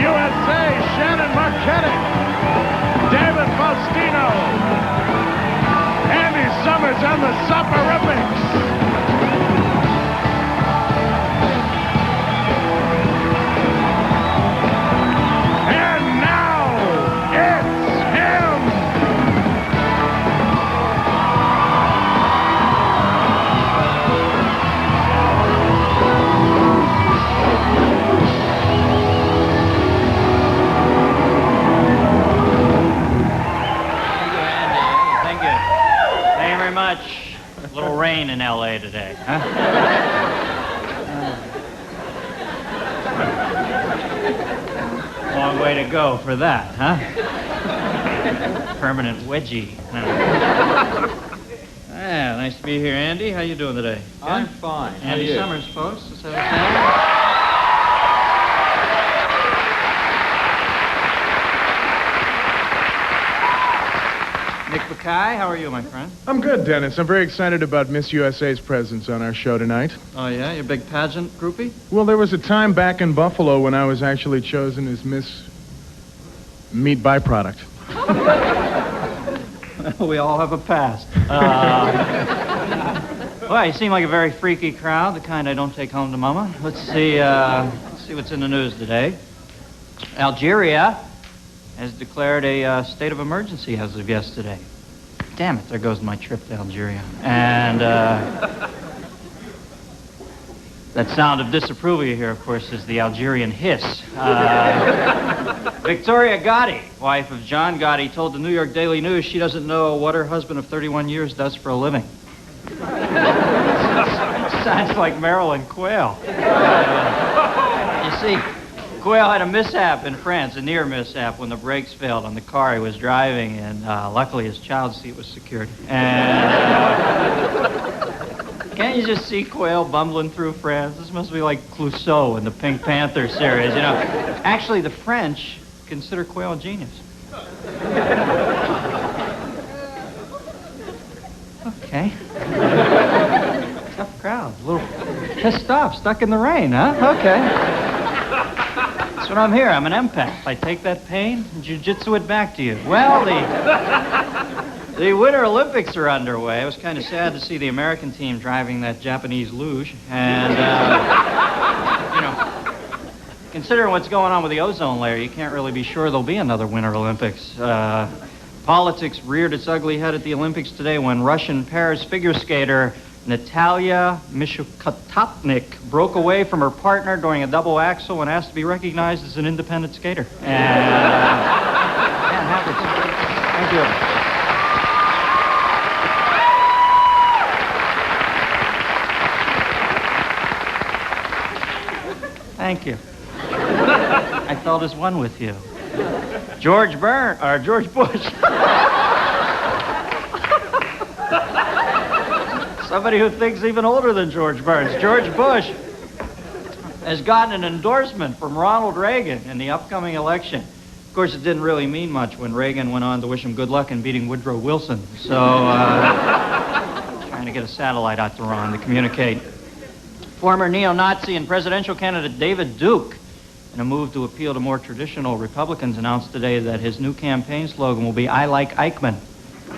USA Shannon Marketic, David Faustino, Andy Summers and the Soporifics. A little rain in L.A. today, huh? Long way to go for that, huh? Permanent wedgie. Yeah, nice to be here, Andy. How you doing today? I'm fine. Andy Summers, folks. Is that okay? Nick Mackay, how are you, my friend? I'm good, Dennis. I'm very excited about Miss USA's presence on our show tonight. Oh, yeah? You're a big pageant groupie? Well, there was a time back in Buffalo when I was actually chosen as Miss Meat Byproduct. We all have a past. Well, you seem like a very freaky crowd, the kind I don't take home to Mama. Let's see what's in the news today. Algeria has declared a state of emergency as of yesterday. Damn it, there goes my trip to Algeria. And that sound of disapproval you hear, of course, is the Algerian hiss. Victoria Gotti, wife of John Gotti, told the New York Daily News she doesn't know what her husband of 31 years does for a living. Sounds like Marilyn Quayle. You see, Quayle had a mishap in France, a near mishap, when the brakes failed on the car he was driving, and luckily his child seat was secured. And can't you just see Quayle bumbling through France? This must be like Clouseau in the Pink Panther series, you know. Actually, the French consider Quayle a genius. Okay. Tough crowd. A little pissed off, stuck in the rain, huh? Okay. That's what I'm here. I'm an empath. I take that pain and jiu-jitsu it back to you. Well, the Winter Olympics are underway. It was kind of sad to see the American team driving that Japanese luge. And, you know, considering what's going on with the ozone layer, you can't really be sure there'll be another Winter Olympics. Politics reared its ugly head at the Olympics today when Russian Paris figure skater Natalia Mishkotopnik broke away from her partner during a double axel and asked to be recognized as an independent skater. And, thank you. Thank you. I felt as one with you. George Bush. Somebody who thinks even older than George Burns. George Bush has gotten an endorsement from Ronald Reagan in the upcoming election. Of course, it didn't really mean much when Reagan went on to wish him good luck in beating Woodrow Wilson. So, trying to get a satellite out to Ron to communicate. Former neo-Nazi and presidential candidate David Duke, in a move to appeal to more traditional Republicans, announced today that his new campaign slogan will be, "I like Eichmann."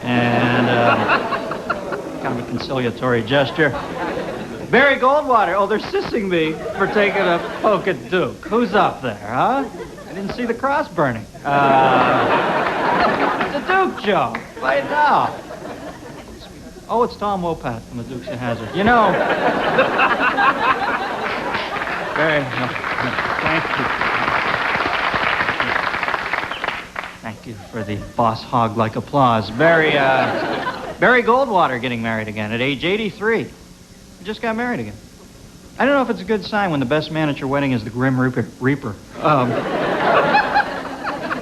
And, kind of a conciliatory gesture. Barry Goldwater, oh, they're sissing me for taking a poke at Duke. Who's up there, huh? I didn't see the cross burning. It's a Duke joke. Right now. Oh, it's Tom Wopat from the Dukes of Hazzard. You know. Barry, thank you. Thank you for the boss hog-like applause. Barry Goldwater getting married again at age 83. He just got married again. I don't know if it's a good sign when the best man at your wedding is the Grim Reaper.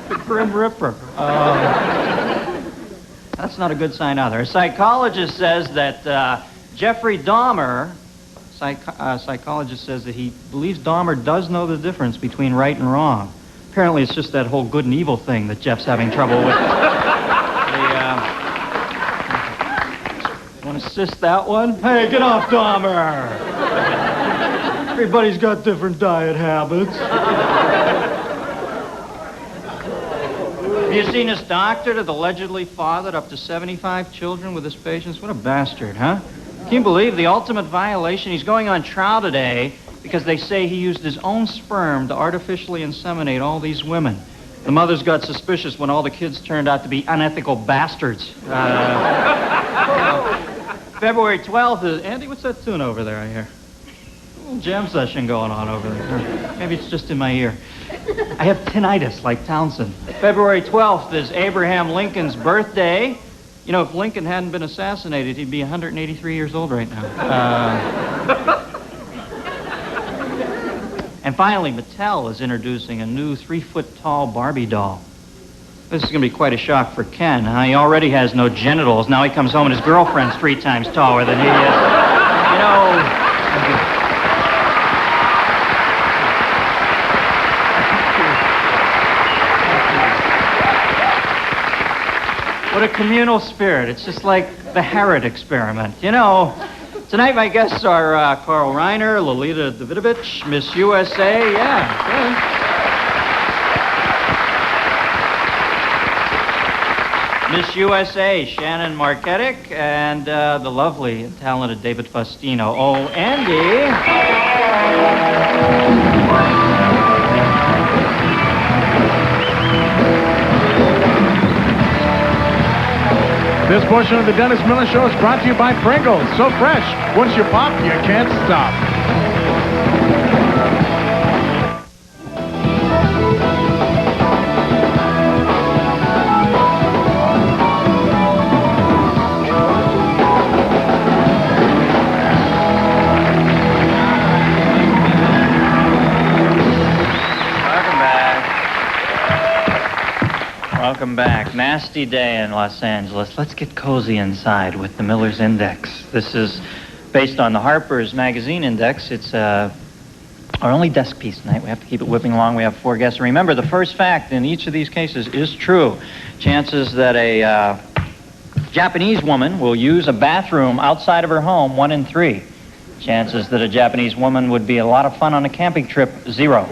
The Grim Ripper. That's not a good sign either. A psychologist says that Jeffrey Dahmer, psychologist says that he believes Dahmer does know the difference between right and wrong. Apparently it's just that whole good and evil thing that Jeff's having trouble with. Want to assist that one? Hey, get off, Dahmer! Everybody's got different diet habits. Have you seen this doctor that allegedly fathered up to 75 children with his patients? What a bastard, huh? Can you believe the ultimate violation? He's going on trial today because they say he used his own sperm to artificially inseminate all these women. The mothers got suspicious when all the kids turned out to be unethical bastards. February 12th, Andy, what's that tune over there I hear? A little jam session going on over there. Maybe it's just in my ear. I have tinnitus like Townsend. February 12th is Abraham Lincoln's birthday. You know, if Lincoln hadn't been assassinated, he'd be 183 years old right now. And finally, Mattel is introducing a new 3-foot-tall Barbie doll. This is going to be quite a shock for Ken. Huh? He already has no genitals. Now he comes home and his girlfriend's 3 times taller than he is. You know... What a communal spirit. It's just like the Harrod experiment. You know, tonight my guests are Carl Reiner, Lolita Davidovich, Miss USA, Miss USA Shannon Marketic, and the lovely and talented David Faustino. Oh, Andy. This portion of the Dennis Miller Show is brought to you by Pringles. So fresh, once you pop, you can't stop. Welcome back. Nasty day in Los Angeles. Let's get cozy inside with the Miller's Index. This is based on the Harper's Magazine Index. It's our only desk piece tonight. We have to keep it whipping along. We have 4 guests. Remember, the first fact in each of these cases is true. Chances that a Japanese woman will use a bathroom outside of her home, 1 in 3. Chances that a Japanese woman would be a lot of fun on a camping trip, 0.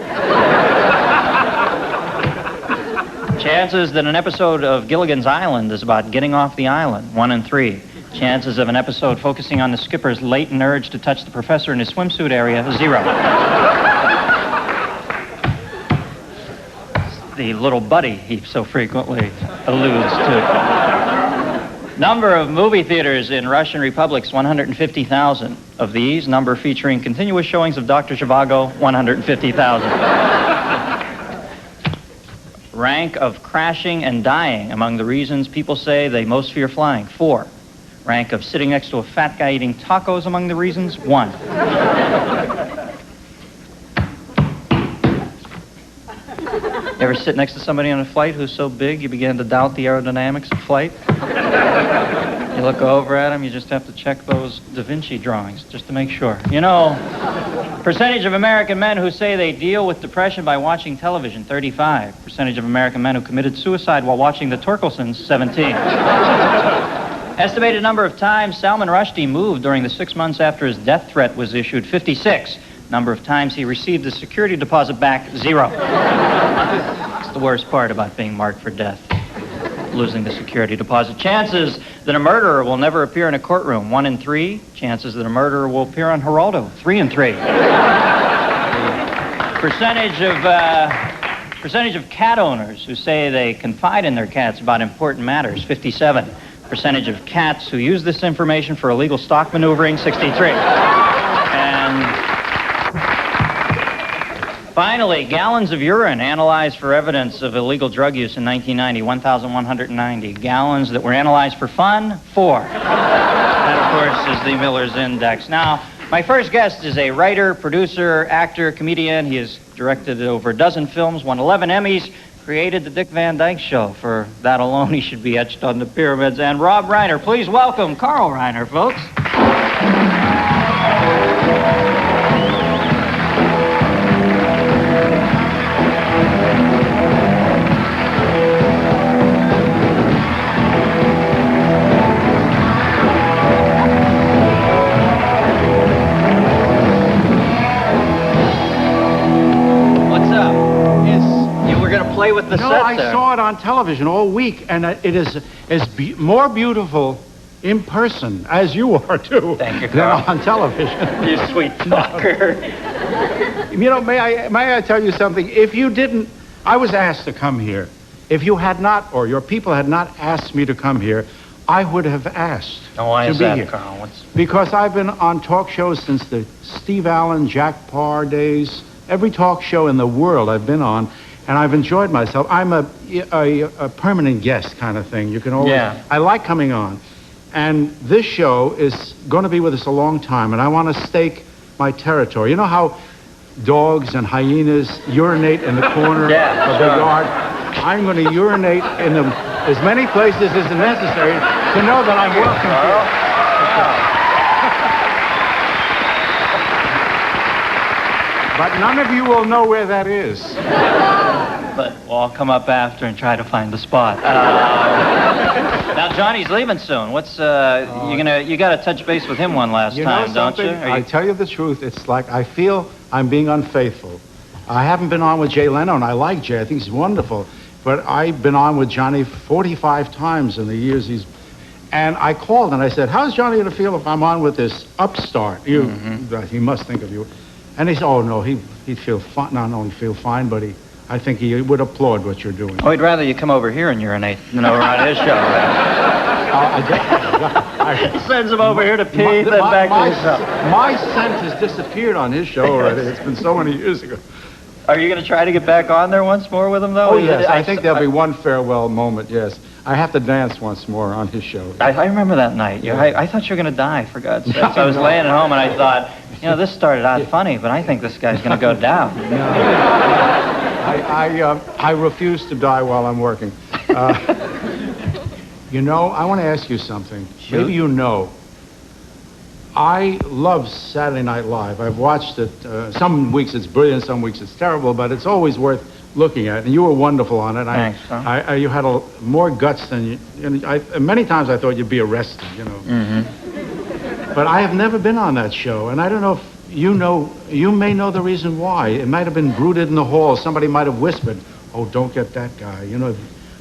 Chances that an episode of Gilligan's Island is about getting off the island, 1 in 3. Chances of an episode focusing on the skipper's latent urge to touch the professor in his swimsuit area, 0. The little buddy he so frequently alludes to. Number of movie theaters in Russian republics, 150,000. Of these, number featuring continuous showings of Dr. Zhivago, 150,000. Rank of crashing and dying among the reasons people say they most fear flying, 4. Rank of sitting next to a fat guy eating tacos among the reasons, 1. Ever sit next to somebody on a flight who's so big you begin to doubt the aerodynamics of flight? You look over at him, you just have to check those Da Vinci drawings just to make sure. You know, percentage of American men who say they deal with depression by watching television, 35. Percentage of American men who committed suicide while watching the Torkelsons, 17. Estimated number of times Salman Rushdie moved during the 6 months after his death threat was issued, 56. Number of times he received the security deposit back, 0. It's the worst part about being marked for death. Losing the security deposit. Chances that a murderer will never appear in a courtroom, 1 in 3. Chances that a murderer will appear on Geraldo, 3 in 3. Percentage of cat owners who say they confide in their cats about important matters, 57. Percentage of cats who use this information for illegal stock maneuvering, 63. And finally, gallons of urine analyzed for evidence of illegal drug use in 1990, 1,190. Gallons that were analyzed for fun, 4. That, of course, is the Miller's Index. Now, my first guest is a writer, producer, actor, comedian. He has directed over a dozen films, won 11 Emmys, created the Dick Van Dyke Show. For that alone, he should be etched on the pyramids. And Rob Reiner, please welcome Carl Reiner, folks. with the No, set I there. saw it on television all week, and it is more beautiful in person, as you are, too, Thank you, than Carl. on television. You sweet fucker. You know, may I tell you something? If you didn't, I was asked to come here. If you had not, or your people had not asked me to come here, I would have asked Why to is be that, here. Carl? Because I've been on talk shows since the Steve Allen, Jack Parr days. Every talk show in the world I've been on, and I've enjoyed myself. I'm a permanent guest kind of thing. You can always. Yeah. I like coming on, and this show is going to be with us a long time, and I want to stake my territory. You know how dogs and hyenas urinate in the corner Yeah, of sure. the yard? I'm going to urinate in as many places as necessary to know that I'm welcome here. But none of you will know where that is. But we'll all come up after and try to find the spot. Now Johnny's leaving soon. What's you got to touch base with him one last You know time, don't something? you? I tell you the truth, it's like I feel I'm being unfaithful. I haven't been on with Jay Leno, and I like Jay. I think he's wonderful. But I've been on with Johnny 45 times in the years he's... And I called and I said, how's Johnny going to feel if I'm on with this upstart? He must think of you. And he said, oh, no, he'd feel fine. Not only feel fine, but I think he would applaud what you're doing. Oh, he'd rather you come over here and urinate than over on his show. He sends him over here to pee, then back to his show. My scent has disappeared on his show already. It's been so many years ago. Are you going to try to get back on there once more with him, though? Oh, yes. I think there'll be one farewell moment, yes. I have to dance once more on his show. I remember that night. I thought you were going to die, for God's sake. I was laying at home and I thought, this started out funny, but I think this guy's going to go down. I refuse to die while I'm working. I want to ask you something. Shoot. Maybe you know. I love Saturday Night Live. I've watched it. Some weeks it's brilliant, some weeks it's terrible, but it's always worth looking at. And you were wonderful on it. Thanks. You had more guts than you. Many times I thought you'd be arrested. Mm-hmm. But I have never been on that show, and I don't know if you know. You may know the reason why. It might have been brooded in the hall. Somebody might have whispered, "Oh, don't get that guy."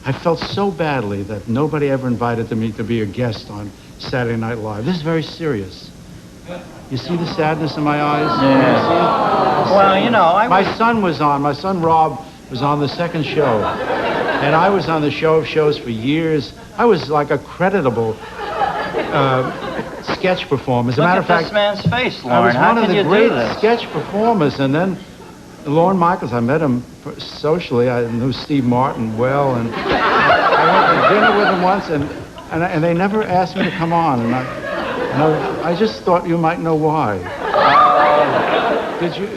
I felt so badly that nobody ever invited me to be a guest on Saturday Night Live. This is very serious. You see the sadness in my eyes? Yeah. You see it? Well, My son was on. My son Rob was on the second show, and I was on the show of shows for years. I was like a creditable sketch performer. As a matter of fact, this man's face, I Lauren. was How one of can the you great do this? sketch performers, and then Lorne Michaels. I met him socially. I knew Steve Martin well, and I went to dinner with him once, and they never asked me to come on, and I just thought you might know why. Did you?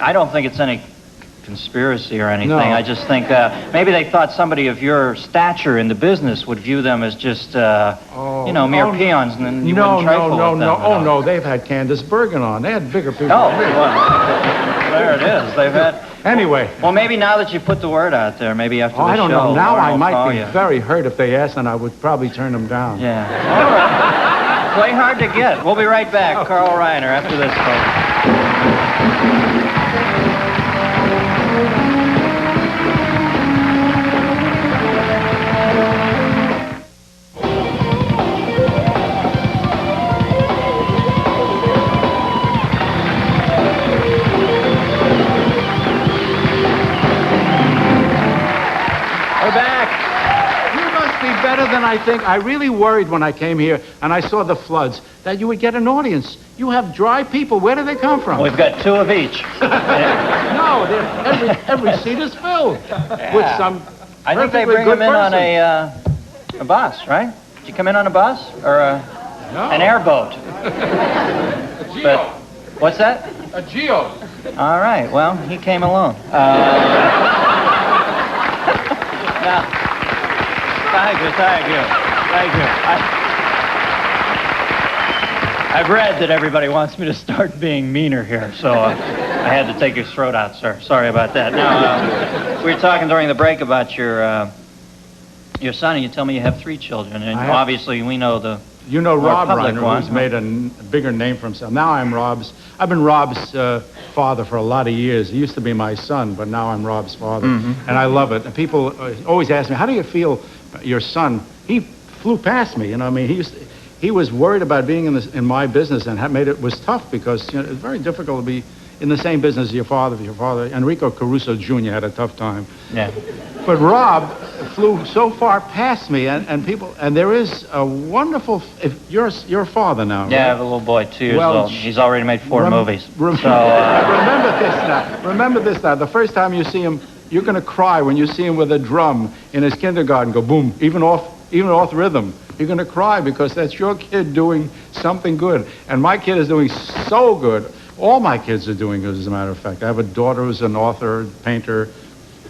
I don't think it's any conspiracy or anything. No. I just think maybe they thought somebody of your stature in the business would view them as just, mere peons, and then you wouldn't trifle with them. Oh, no, they've had Candace Bergen on. They had bigger people Oh, than me. well, there it is. They've had... Anyway. Well, maybe now that you put the word out there, maybe after the show... I don't know. Now Lauren I will might call be you. very hurt if they asked, and I would probably turn them down. Yeah. All right. Play hard to get. We'll be right back. Carl Reiner after this, folks. Better than I think. I really worried when I came here and I saw the floods that you would get an audience. You have dry people. Where do they come from? We've got two of each. No, every seat is filled with some. I think they perfectly bring good them in on person. a bus, right? Did you come in on a bus or an airboat? A Geo. But what's that? A Geo. All right. Well, he came alone. Now, thank you. I've read that everybody wants me to start being meaner here, so I had to take his throat out, sir. Sorry about that. Now, we were talking during the break about your son, and you tell me you have 3 children, and obviously we know the You know Rob public Reiner, one, who's made a bigger name for himself. Now I've been Rob's father for a lot of years. He used to be my son, but now I'm Rob's father. And I love it. And people always ask me, how do you feel your son? He flew past me, you know, I mean, he was worried about being in my business and was tough because, you know, it's very difficult to be in the same business as your father. Enrico Caruso Jr. had a tough time. Yeah. But Rob flew so far past me, and there is a wonderful. If you're a father now, Yeah, right? I have a little boy, 2 years Well, old. He's already made 4 movies. Remember this now. Remember this now. The first time you see him, you're going to cry when you see him with a drum in his kindergarten. Go boom, even off rhythm. You're going to cry because that's your kid doing something good, and my kid is doing so good. All my kids are doing good, as a matter of fact. I have a daughter who's an author, painter,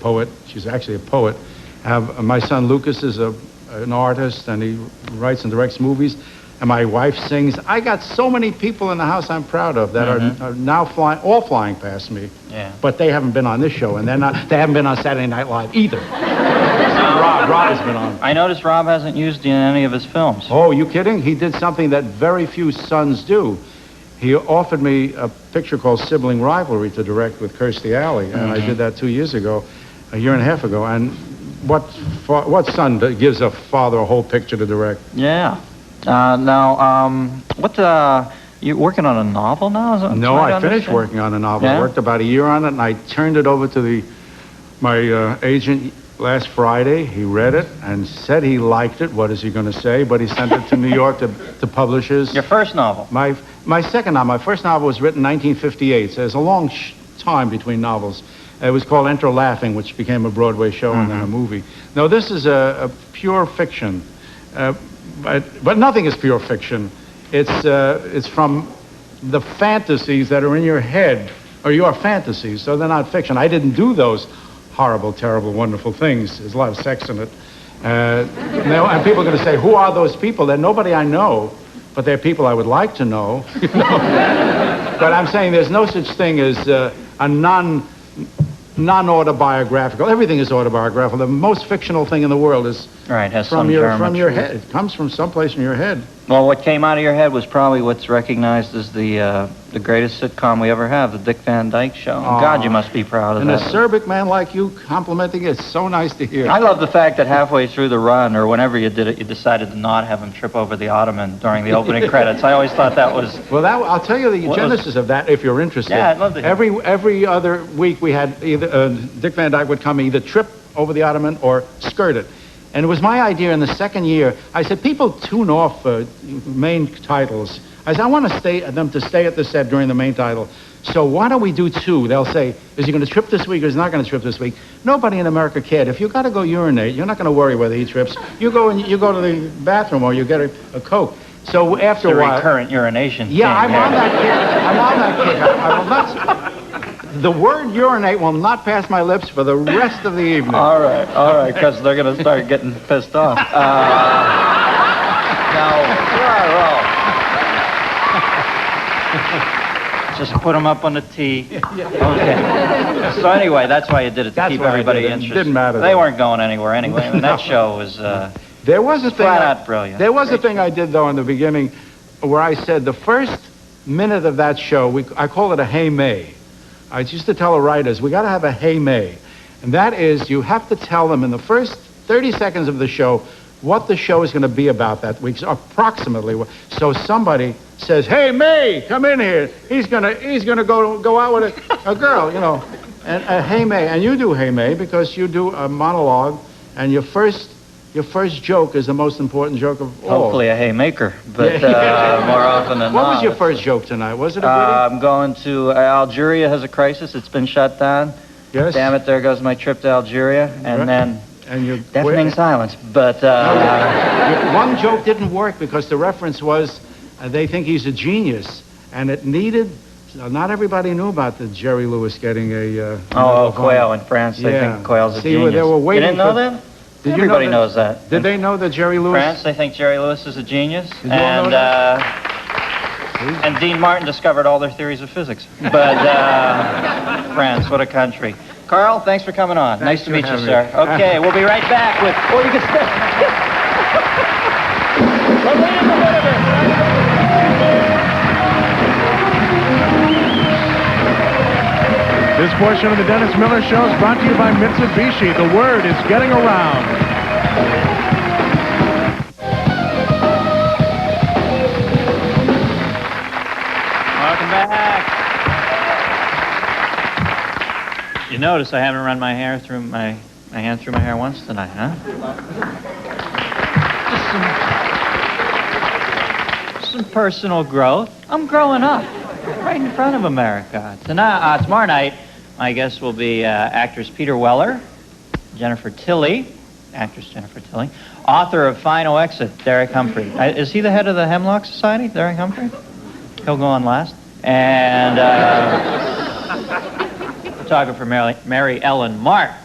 poet. She's actually a poet. I have my son Lucas is an artist, and he writes and directs movies. And my wife sings. I got so many people in the house I'm proud of that are now flying past me. Yeah. But they haven't been on this show, and they haven't been on Saturday Night Live either. Rob has been on. I noticed Rob hasn't used you in any of his films. Oh, you kidding? He did something that very few sons do. He offered me a picture called Sibling Rivalry to direct with Kirstie Alley, and I did that 2 years ago, a year and a half ago. And what son gives a father a whole picture to direct? Yeah. You working on a novel now? No, I finished working on a novel. Yeah? I worked about a year on it, and I turned it over to my agent last Friday. He read it and said he liked it. What is he going to say? But he sent it to New York to publishers. Your first novel? My second novel. My first novel was written in 1958, so there's a long time between novels. It was called Enter Laughing, which became a Broadway show and then a movie. No, this is a pure fiction, but nothing is pure fiction. It's from the fantasies that are in your head, or your fantasies, so they're not fiction. I didn't do those horrible, terrible, wonderful things. There's a lot of sex in it. And people are going to say, who are those people? They're nobody I know, but they're people I would like to know. You know? But I'm saying there's no such thing as a non-autobiographical. Everything is autobiographical. The most fictional thing in the world is from your head. It comes from someplace in your head. Well, what came out of your head was probably what's recognized as the greatest sitcom we ever have, the Dick Van Dyke Show. God, you must be proud of that. And a acerbic man like you complimenting it, it's so nice to hear. I love the fact that halfway through the run, or whenever you did it, you decided to not have him trip over the ottoman during the opening credits. I always thought that was... Well, I'll tell you the genesis of that if you're interested. Yeah, I'd love to hear. Every other week we had either Dick Van Dyke would come either trip over the ottoman or skirt it. And it was my idea in the second year. I said, people tune off main titles. I said, I want them to stay at the set during the main title. So why don't we do 2? They'll say, is he going to trip this week or is he not going to trip this week? Nobody in America cared. If you got to go urinate, you're not going to worry whether he trips. You go to the bathroom or you get a Coke. So after a while... recurrent urination. Yeah, I'm on that kick. I will not... The word urinate will not pass my lips for the rest of the evening. All right, because they're going to start getting pissed off. Just put them up on the tee. Okay. So anyway, that's why you did it, to keep everybody interested. It didn't matter. They weren't going anywhere anyway. I mean, that show was there was a thing flat out brilliant. There was a thing I did, though, in the beginning where I said the first minute of that show, I call it a Hey May. I used to tell the writers, we got to have a Hey May. And that is, you have to tell them in the first 30 seconds of the show what the show is going to be about that week, approximately. So somebody says, "Hey May, come in here. He's gonna go out with a girl, you know." And Hey May, and you do Hey May because you do a monologue, and your first joke is the most important joke of all. Hopefully a haymaker, but more often than not. What was your first joke tonight? Was it a I'm going to Algeria has a crisis. It's been shut down. Yes. Damn it, there goes my trip to Algeria. And then deafening silence. But one joke didn't work because the reference was they think he's a genius, and it needed... Not everybody knew about the Jerry Lewis getting a... quail in France. They think quail's a genius. They were waiting. You didn't know that? Everybody knows that. Did they know that Jerry Lewis... France, they think Jerry Lewis is a genius. And Dean Martin discovered all their theories of physics. But France, what a country. Carl, thanks for coming on. Nice to meet you, sir. Okay, we'll be right back with... Or you can stay. Lolita Davidovich. This portion of the Dennis Miller Show is brought to you by Mitsubishi. The word is getting around. Welcome back. You notice I haven't run my hand through my hair once tonight, huh? Just some personal growth. I'm growing up right in front of America. Tomorrow night, my guests will be actress Peter Weller, Jennifer Tilly, actress Jennifer Tilly, author of Final Exit, Derek Humphrey. Is he the head of the Hemlock Society, Derek Humphrey? He'll go on last. And photographer Mary Ellen Mark.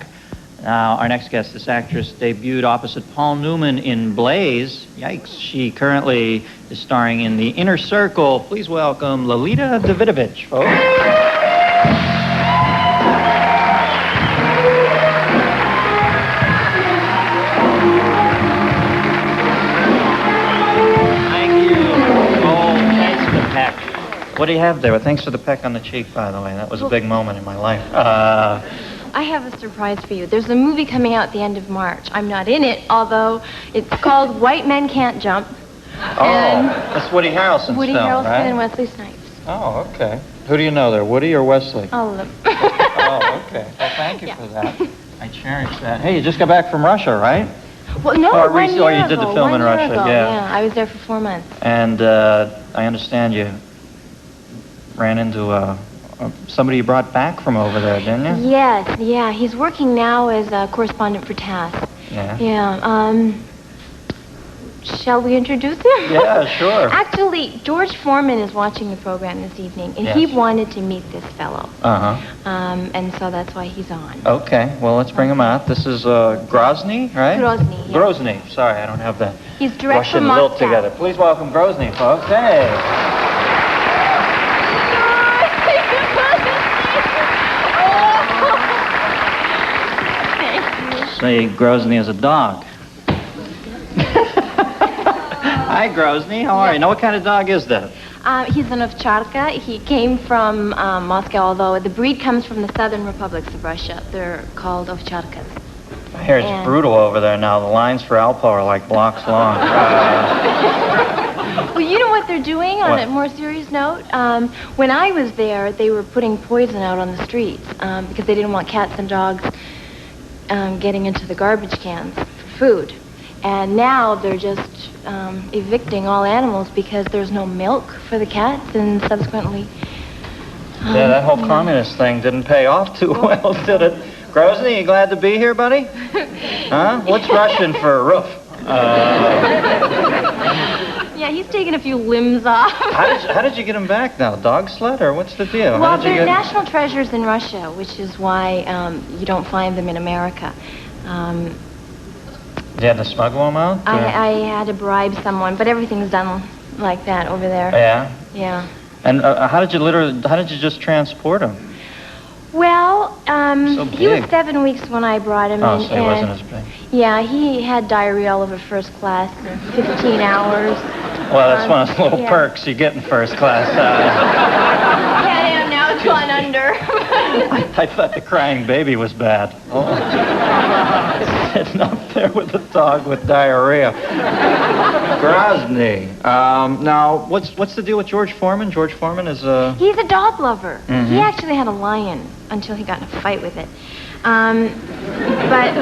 Now, our next guest, this actress debuted opposite Paul Newman in Blaze. Yikes. She currently is starring in The Inner Circle. Please welcome Lolita Davidovich, folks. Thank you. Oh, thanks for the peck. What do you have there? Well, thanks for the peck on the cheek, by the way. That was a big moment in my life. I have a surprise for you. There's a movie coming out at the end of March. I'm not in it, although it's called White Men Can't Jump. And that's Woody Harrelson's Woody film, Harrelson right? and Wesley Snipes. Oh, okay. Who do you know there, Woody or Wesley? All of them. Oh, okay. Well, thank you for that. I cherish that. Hey, you just got back from Russia, right? Well, no, Or one year you did the ago, film in 1 year Russia, ago. yeah. I was there for 4 months. And I understand you ran into somebody you brought back from over there, didn't you? Yes, yeah. He's working now as a correspondent for TASS. Yeah. Yeah. Shall we introduce him? Yeah, sure. Actually, George Foreman is watching the program this evening, and he Yes. wanted to meet this fellow. Uh-huh. And so that's why he's on. Okay, well, let's bring him out. This is Grozny, right? Grozny, yeah. Grozny. Sorry, I don't have the He's direct Russian from lilt Moscow. together. Please welcome Grozny, folks. Hey. Say Grozny is a dog. Hi, Grozny. How are you? Now, what kind of dog is that? He's an ovcharka. He came from Moscow, although the breed comes from the southern republics of Russia. They're called ovcharkas. I hear it's brutal over there now. The lines for Alpo are like blocks long. Well, you know what they're doing on What? a more serious note? When I was there, they were putting poison out on the streets because they didn't want cats and dogs getting into the garbage cans for food. And now they're just evicting all animals because there's no milk for the cats, and subsequently... Yeah, that whole communist thing didn't pay off too well, did it? Grozny, you glad to be here, buddy? Huh? What's Russian for roof? Yeah, he's taking a few limbs off. How did you get him back now? Dog sled, or what's the deal? Well, they're national treasures in Russia, which is why you don't find them in America. You had to smuggle them out? I had to bribe someone, but everything's done like that over there. Yeah? Yeah. And how did you just transport him? Well, So he was big. 7 weeks when I brought him in. Oh, so he wasn't as big. Yeah, he had diarrhea all over first class in 15 hours. Well, that's one of those little yeah. perks you get in first class. Yeah, now it's gone under. I thought the crying baby was bad. Oh. Sitting up there with a dog with diarrhea. Grozny. Now, what's the deal with George Foreman? George Foreman is He's a dog lover. Mm-hmm. He actually had a lion until he got in a fight with it. But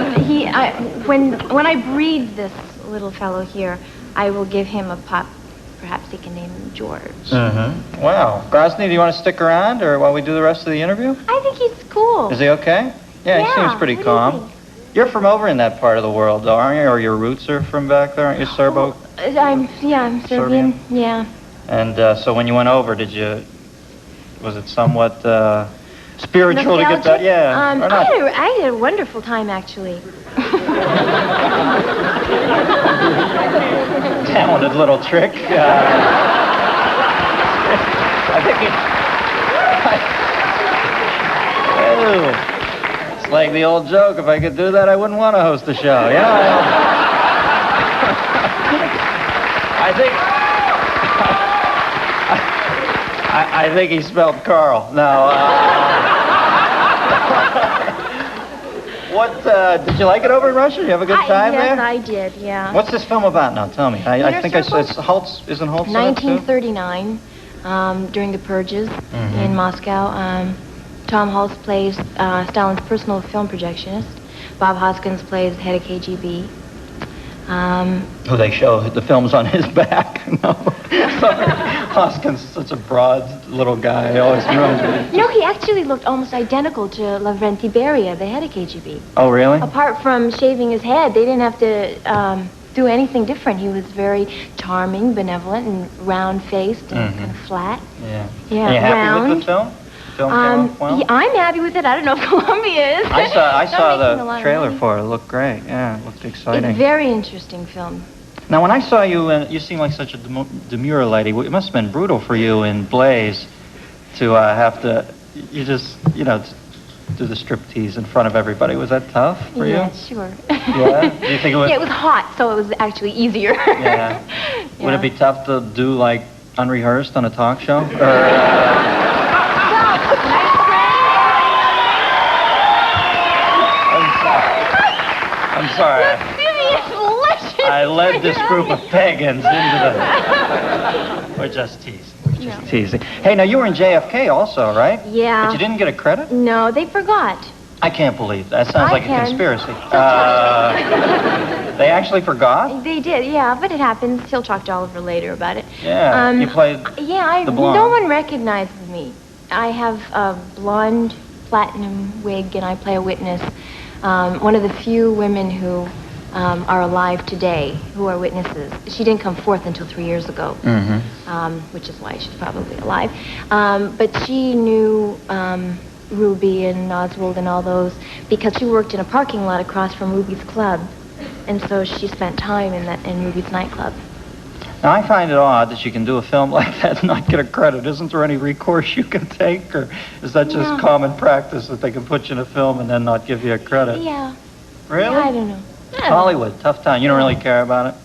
when I breed this little fellow here, I will give him a pup. Perhaps he can name him George. Mm-hmm. Wow. Grozny, do you want to stick around, or while we do the rest of the interview? I think he's cool. Is he okay? Yeah, he seems pretty what do you calm. think? You're from over in that part of the world, though, aren't you? Or your roots are from back there, aren't you, Serbo? I'm Serbian. Yeah. And so when you went over, was it somewhat spiritual to get that? Nostalgic? Yeah. Or not? I had a wonderful time, actually. Talented little trick. I think it's like the old joke. If I could do that, I wouldn't want to host the show. Yeah. I think he spelled Carl. No. What, did you like it over in Russia? Did you have a good time there? Yes, I did, yeah. What's this film about now? Tell me. I think I saw it's Holtz. Isn't Holtz in it, too? 1939, during the purges in Moscow. Tom Hulce plays Stalin's personal film projectionist. Bob Hoskins plays the head of KGB. Oh, they show the film's on his back. No. Sorry. Hoskins is such a broad little guy. He always knows. No, he actually looked almost identical to Lavrenti Beria, the head of KGB. Oh, really? Apart from shaving his head, they didn't have to do anything different. He was very charming, benevolent, and round-faced and kind of flat. Yeah. Yeah, Are you happy round. with the film? Film came off well? Yeah, I'm happy with it. I don't know if Columbia is. I saw They're making a the lot of trailer money. for it. It looked great. Yeah, it looked exciting. It's a very interesting film. Now, when I saw you, you seem like such a demure lady. It must have been brutal for you in Blaze to have to, do the striptease in front of everybody. Was that tough for Yeah, you? sure. Yeah? Do you think it was? Yeah, it was hot, so it was actually easier. Yeah. Would it be tough to do, like, unrehearsed on a talk show? I'm sorry. I led this group of pagans into the... We're just teasing. Teasing. Hey, now you were in JFK also, right? Yeah. But you didn't get a credit? No, they forgot. I can't believe that. Sounds like a conspiracy. They actually forgot? They did, yeah, but it happens. He'll talk to Oliver later about it. Yeah, you played the blonde. No one recognizes me. I have a blonde platinum wig, and I play a witness. One of the few women who are alive today who are witnesses. She didn't come forth until 3 years ago, which is why she's probably alive. But she knew Ruby and Oswald and all those because she worked in a parking lot across from Ruby's club, and so she spent time in Ruby's nightclub. Now, I find it odd that you can do a film like that and not get a credit. Isn't there any recourse you can take, or is that just common practice that they can put you in a film and then not give you a credit? Yeah. Really? Yeah, I don't know. Hollywood, tough time. You don't really care about it?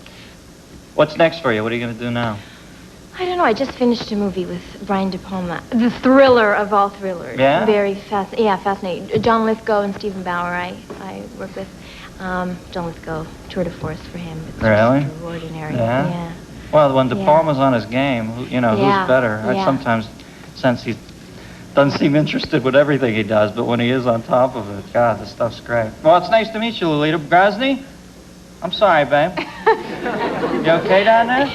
What's next for you? What are you going to do now? I don't know. I just finished a movie with Brian De Palma. The thriller of all thrillers. Yeah? Very fascinating. John Lithgow and Stephen Bauer I work with. John Lithgow, tour de force for him. It's Really? just extraordinary. Yeah? Well, when De Palma's on his game, who's better? I sometimes sense he doesn't seem interested with everything he does, but when he is on top of it, God, the stuff's great. Well, it's nice to meet you, Lolita. Grozny? I'm sorry, babe. You okay down there? You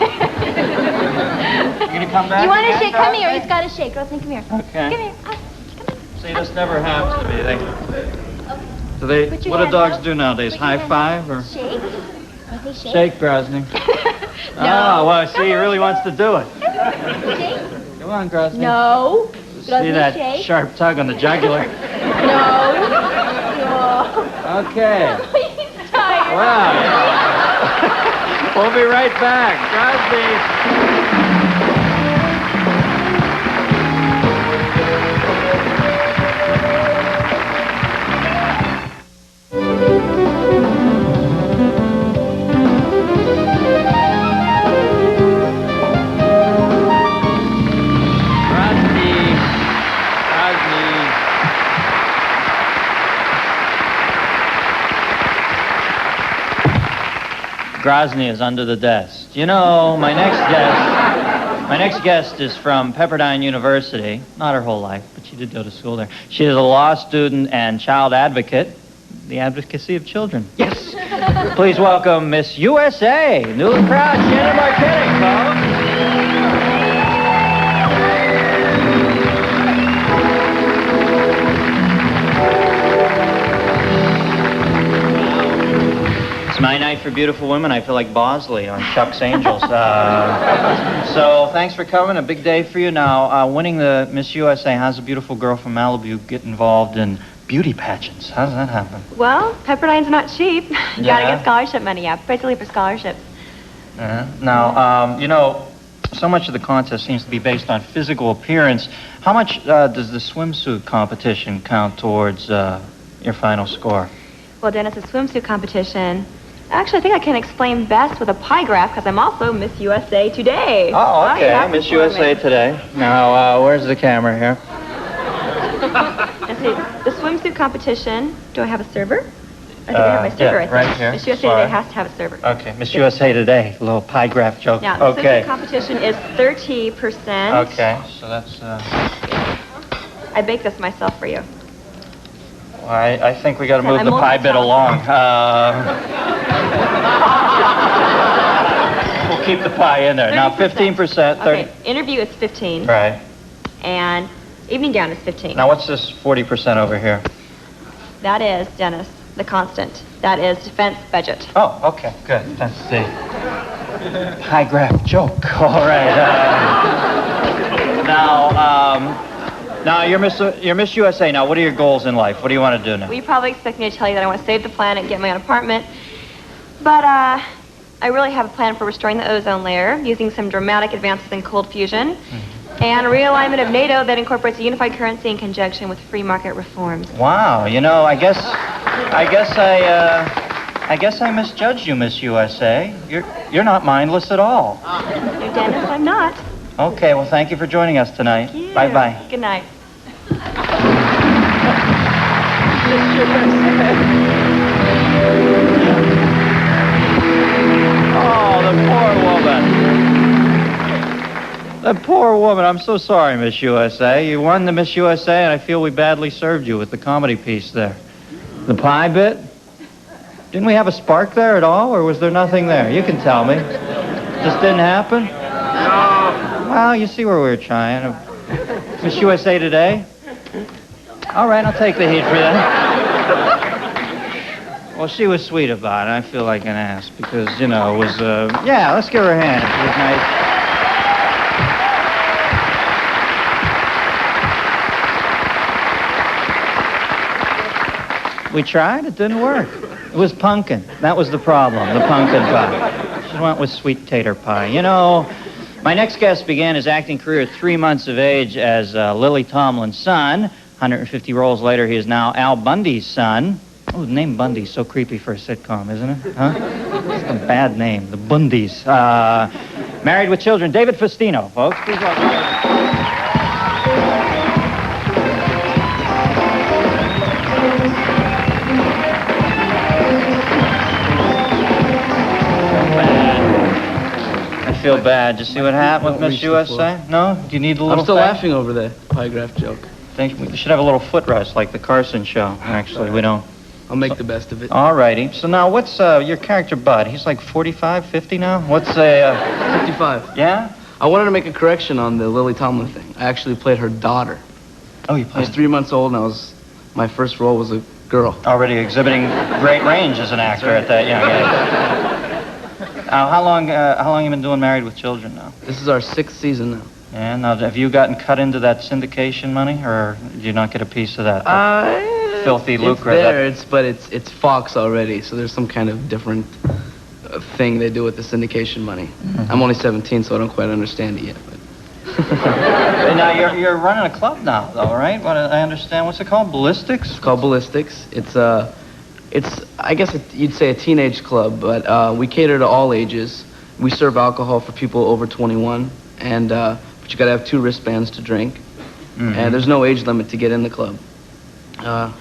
gonna come back? You want to again, shake? Come Grozny? here. He's got to shake. Grozny, come here. Okay. Come here. See, this never happens to me. Put your What do hands dogs out. do nowadays? Put your High hands five out. or? Shake. Grozny, shake. Shake, Grozny. No. Oh, well, see, he really wants to do it. Shake. Come on, Grozny. No. See Grozny, that shake. sharp tug on the jugular? No. Okay. He's tired. Wow. We'll be right back. Grozny. Grozny is under the desk. You know, my next guest is from Pepperdine University. Not her whole life, but she did go to school there. She is a law student and child advocate. The advocacy of children. Yes. Please welcome Miss USA, newly proud Shannon Marketic, folks. It's my night for beautiful women. I feel like Bosley on Chuck's Angels. So thanks for coming. A big day for you now. Winning the Miss USA, how's a beautiful girl from Malibu get involved in beauty pageants? How does that happen? Well, Pepperdine's not cheap. You gotta get scholarship money up, particularly for scholarships. Now, so much of the contest seems to be based on physical appearance. How much does the swimsuit competition count towards your final score? Well, Dennis, the swimsuit competition. Actually, I think I can explain best with a pie graph because I'm also Miss USA Today. Oh, okay. Yeah, Miss USA Today. Now, where's the camera here? Let's see. The swimsuit competition. Do I have a server? I think I have my server, yeah, I think. right here. Miss USA Sorry. Today has to have a server. Okay, Miss USA Today, a little pie graph joke. Now, the okay. competition is 30%. Okay, so that's, I baked this myself for you. well, I think we got to move I'm the pie bit along. We'll keep the pie in there. Now, 15%, 30. Okay, interview is 15. Right. And evening gown is 15. Now, what's this 40% over here? That is, Dennis, the constant. That is defense budget. Oh, okay, good. Let's see. Pie graph joke. All right. Now you're Miss USA. Now, what are your goals in life? What do you want to do now? Well, you probably expect me to tell you that I want to save the planet and get my own apartment. But I really have a plan for restoring the ozone layer using some dramatic advances in cold fusion and a realignment of NATO that incorporates a unified currency in conjunction with free market reforms. Wow. You know, I guess I misjudged you, Miss USA. You're not mindless at all. No, Dennis, I'm not. Okay. Well, thank you for joining us tonight. Thank you. Bye-bye. Good night. Oh, the poor woman. The poor woman. I'm so sorry, Miss USA. You won the Miss USA, and I feel we badly served you with the comedy piece there. The pie bit? Didn't we have a spark there at all, or was there nothing there? You can tell me. Just didn't happen? No. Well, you see where we were trying. Miss USA Today? All right, I'll take the heat for that. Well, she was sweet about it. I feel like an ass because, you know, it was, yeah, let's give her a hand. It was nice. We tried. It didn't work. It was pumpkin. That was the problem, the pumpkin pie. She went with sweet tater pie. You know, my next guest began his acting career at 3 months of age as Lily Tomlin's son. 150 roles later, he is now Al Bundy's son. Oh, the name Bundy's so creepy for a sitcom, isn't it? Huh? It's a bad name, the Bundys. Married with children, David Faustino, folks. Please welcome. I feel bad. Did you see what happened with Miss USA? No? Do you need a little I'm still fat? laughing over the pie graph joke. Think we should have a little footrest like the Carson show. Actually, we don't. I'll make the best of it. All righty. So now, what's your character, Bud? He's like 45, 50 now? What's a... 55. Yeah? I wanted to make a correction on the Lily Tomlin thing. I actually played her daughter. Oh, you I was played 3 months old, and my first role was a girl. already exhibiting great range as an actor at that young age. How long you been doing Married with Children now? This is our 6th season now. And now, have you gotten cut into that syndication money, or did you not get a piece of that? Filthy lucre. But it's Fox already, so there's some kind of different thing they do with the syndication money. Mm-hmm. I'm only 17, so I don't quite understand it yet. But Now you're running a club now, though, right? What I understand. What's it called? Ballistics? it's called Ballistics. It's I guess you'd say a teenage club, but we cater to all ages. We serve alcohol for people over 21, and but you got to have 2 wristbands to drink, and there's no age limit to get in the club.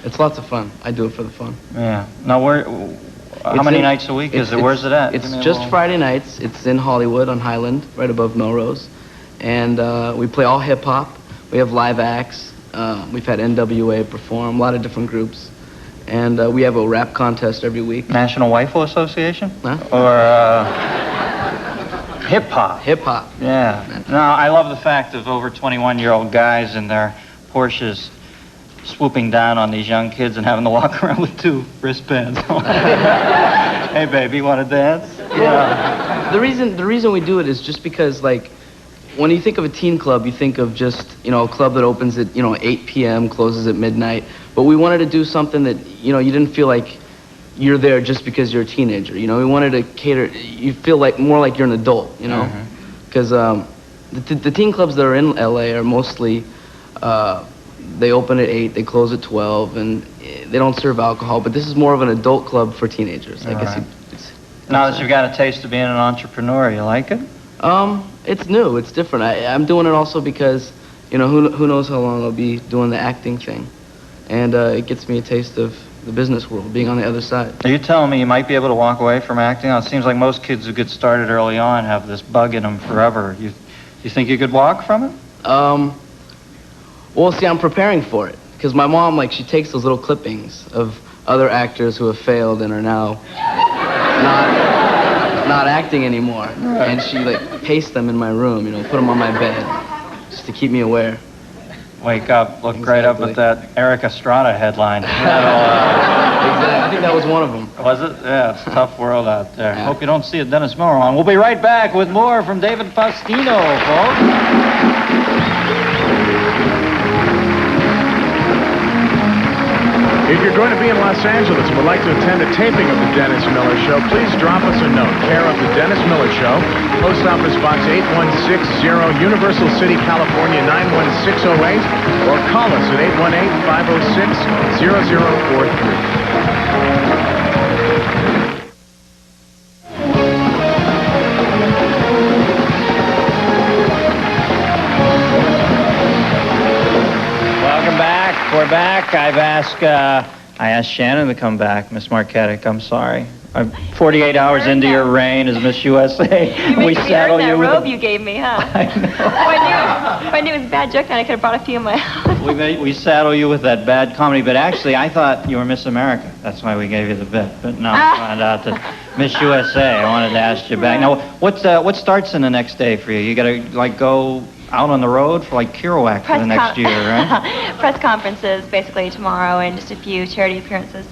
It's lots of fun. I do it for the fun. Yeah. Now, how many nights a week is it? Where's it at? It's just Friday nights. It's in Hollywood on Highland, right above Melrose. And we play all hip-hop. We have live acts. We've had NWA perform, a lot of different groups. And we have a rap contest every week. National Rifle Association? Huh? Or hip-hop? Hip-hop. Yeah. No, I love the fact of over 21-year-old guys in their Porsches swooping down on these young kids and having to walk around with 2 wristbands. Hey, baby, want to dance? Yeah. The reason we do it is just because, like, when you think of a teen club, you think of just, a club that opens at, 8 p.m., closes at midnight. But we wanted to do something that, you didn't feel like you're there just because you're a teenager. We wanted to cater, you feel like more like you're an adult, Because the teen clubs that are in LA are mostly, they open at 8, they close at 12, and they don't serve alcohol. But this is more of an adult club for teenagers. I guess. Now that you've got a taste of being an entrepreneur, you like it? It's new. It's different. I'm doing it also because, who knows how long I'll be doing the acting thing, and it gets me a taste of, the business world, being on the other side. Are you telling me you might be able to walk away from acting? It seems like most kids who get started early on have this bug in them forever. You think you could walk from it? Well, see, I'm preparing for it. Because my mom, like, she takes those little clippings of other actors who have failed and are now not acting anymore. Right. And she, like, pastes them in my room, you know, put them on my bed, just to keep me aware. Wake up, look great up at that Eric Estrada headline. Exactly. I think that was one of them. Was it? Yeah, it's a tough world out there. Yeah. Hope you don't see a Dennis Miller on. We'll be right back with more from David Faustino, folks. If you're going to be in Los Angeles and would like to attend a taping of the Dennis Miller Show, please drop us a note. Care of the Dennis Miller Show, Post Office Box 8160, Universal City, California 91608, or call us at 818-506-0043. We're back. I asked Shannon to come back, Miss Marketic. I'm sorry. I'm 48 hours into your reign as Miss USA. You made me earn that robe you gave me, huh? I know. If I knew it was bad joke, then I could have brought a few of my own. We saddle you with that bad comedy, but actually I thought you were Miss America. That's why we gave you the bit. But now I found out that Miss USA. I wanted to ask you back. Now, what starts in the next day for you? You got to like go out on the road for like Kerouac for the next year, right? Press conferences basically tomorrow and just a few charity appearances.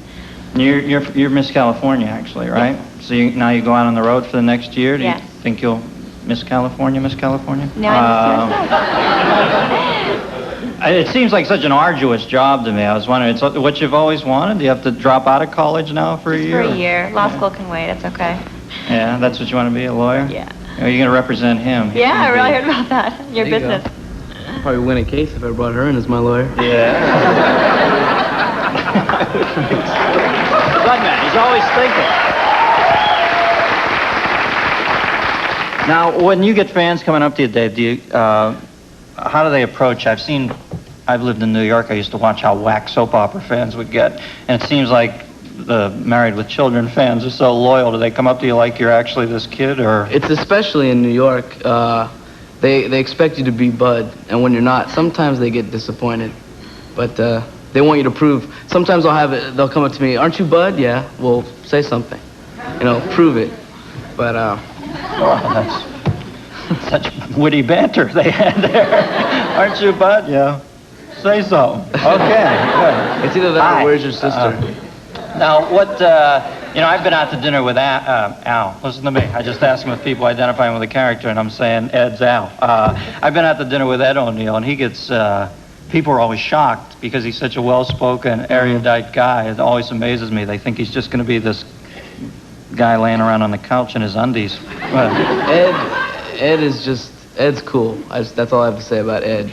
You're Miss California actually, right? Yeah. So now you go out on the road for the next year. Do you think you'll Miss California? No, it seems like such an arduous job to me. I was wondering, it's what you've always wanted? Do you have to drop out of college now for a year? For a year. Law school can wait. It's okay. Yeah, that's what you want to be, a lawyer? Yeah. Are you going to represent him? Yeah, I really heard about that. Your There you business. go. Probably win a case if I brought her in as my lawyer. Yeah. Good man. He's always thinking. Now, when you get fans coming up to you, Dave, how do they approach? I've lived in New York. I used to watch how whack soap opera fans would get, and it seems like the Married with Children fans are so loyal. Do they come up to you like you're actually this kid, or? It's especially in New York. They expect you to be Bud, and when you're not, sometimes they get disappointed. But they want you to prove. Sometimes they'll come up to me, "Aren't you Bud?" "Yeah." "Well, say something. You know, prove it." But that's such witty banter they had there. "Aren't you Bud?" "Yeah." "Say so." Okay, good. It's either that or "Where's your sister?" Now, I've been out to dinner with Al. Listen to me. I just asked him if people identify him with a character, and I'm saying Ed's Al. I've been out to dinner with Ed O'Neill, and he gets, people are always shocked because he's such a well-spoken, erudite guy. It always amazes me. They think he's just going to be this guy laying around on the couch in his undies. Ed's cool. That's all I have to say about Ed.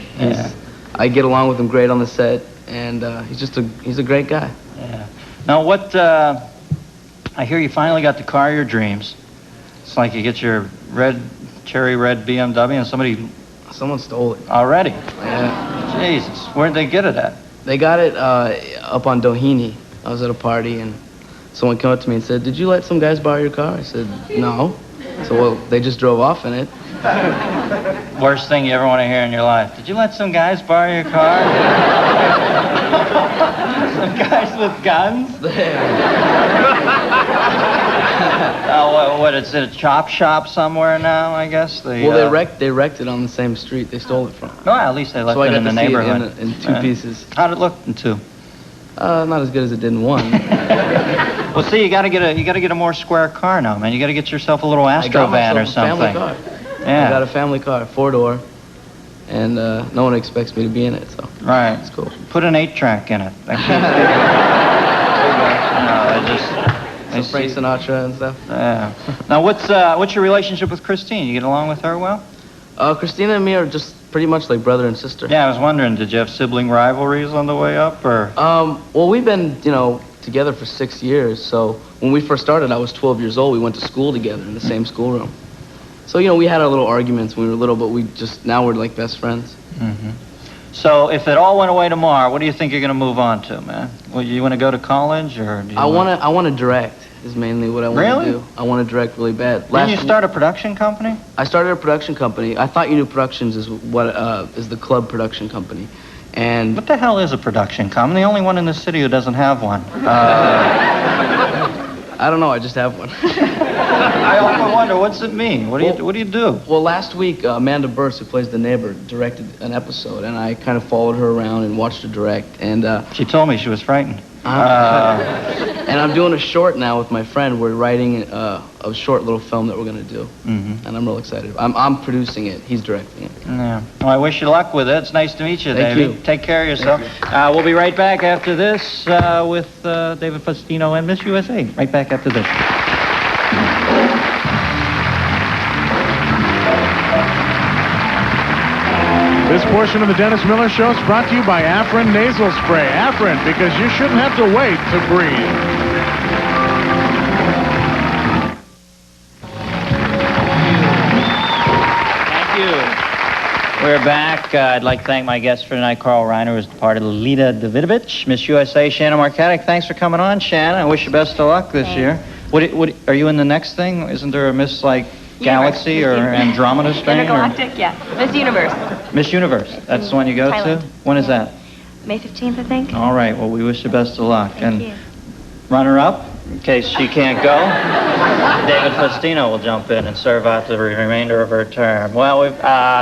I get along with him great on the set, and he's a great guy. Yeah. Now, I hear you finally got the car of your dreams. It's like you get your cherry red BMW and someone stole it. Already? Yeah. Jesus, where'd they get it at? They got it up on Doheny. I was at a party, and someone came up to me and said, "Did you let some guys borrow your car?" I said, "No." So, well, they just drove off in it. Worst thing you ever want to hear in your life. "Did you let some guys borrow your car?" Some guys with guns? What, it's at a chop shop somewhere now, I guess? They wrecked it on the same street they stole it from. No, at least they left it in the neighborhood. In two pieces. How'd it look in two? Not as good as it did in one. Well, see, you gotta get a more square car now, man. You gotta get yourself a little Astro van or something. I got a family car. Yeah. I got a family car, 4-door. And no one expects me to be in it, so. Right. It's cool. Put an 8-track in it. Some Frank Sinatra and stuff. Yeah. Now, what's your relationship with Christine? You get along with her well? Christina and me are just pretty much like brother and sister. Yeah, I was wondering, did you have sibling rivalries on the way up, or? Well, we've been, together for 6 years. So when we first started, I was 12 years old. We went to school together in the same schoolroom. So, we had our little arguments when we were little, but now we're like best friends. Mm-hmm. So if it all went away tomorrow, what do you think you're going to move on to, man? Well, you want to go to college, or do you I want to direct is mainly what I want Really? to do. I want to direct really bad. Didn't you start a production company? I started a production company. I Thought You Knew Productions is what is the club production company. And What the hell is a production company? I'm the only one in the city who doesn't have one. I don't know, I just have one. I often wonder, what's it mean? What do you do? Well, last week, Amanda Burse, who plays the neighbor, directed an episode, and I kind of followed her around and watched her direct. And She told me she was frightened. and I'm doing a short now with my friend. We're writing a short little film that we're going to do. Mm-hmm. And I'm real excited. I'm producing it. He's directing it. Yeah. Well, I wish you luck with it. It's nice to meet you, Thank David. you. Take care of yourself. We'll be right back after this with David Faustino and Miss USA. Right back after this. This portion of the Dennis Miller Show is brought to you by Afrin Nasal Spray. Afrin, because you shouldn't have to wait to breathe. Thank you. We're back. I'd like to thank my guest for tonight, Carl Reiner, who's part of Lolita Davidovich. Miss USA Shannon Marketic, thanks for coming on, Shannon. I wish you best of luck this year. What are you in the next thing? Isn't there a Miss, Galaxy or Andromeda thing? Intergalactic, yeah. Miss Universe. Miss Universe. That's the one you go Thailand. to? When is that? May 15th, I think. All right. Well, we wish you best of luck. Thank you. Runner-up, in case she can't go, David Faustino will jump in and serve out the remainder of her term. Well,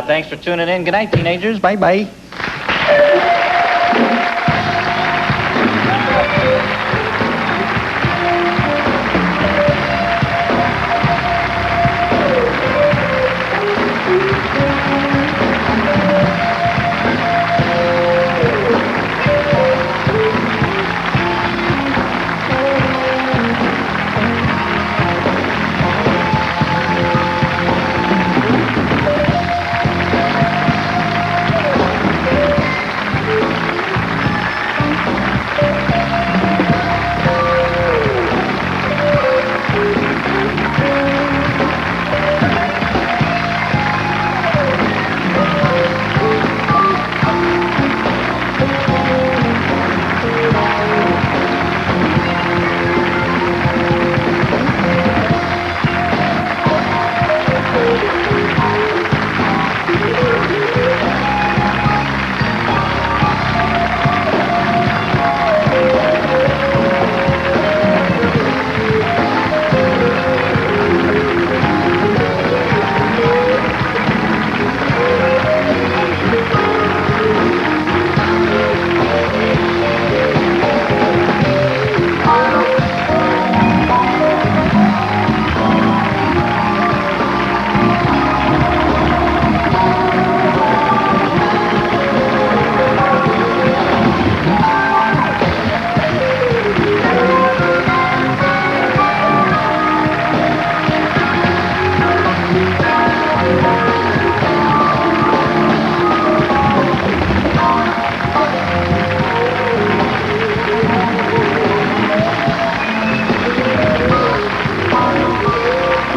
thanks for tuning in. Good night, teenagers. Bye-bye.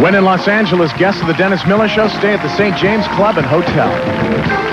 When in Los Angeles, guests of the Dennis Miller Show stay at the St. James Club and Hotel.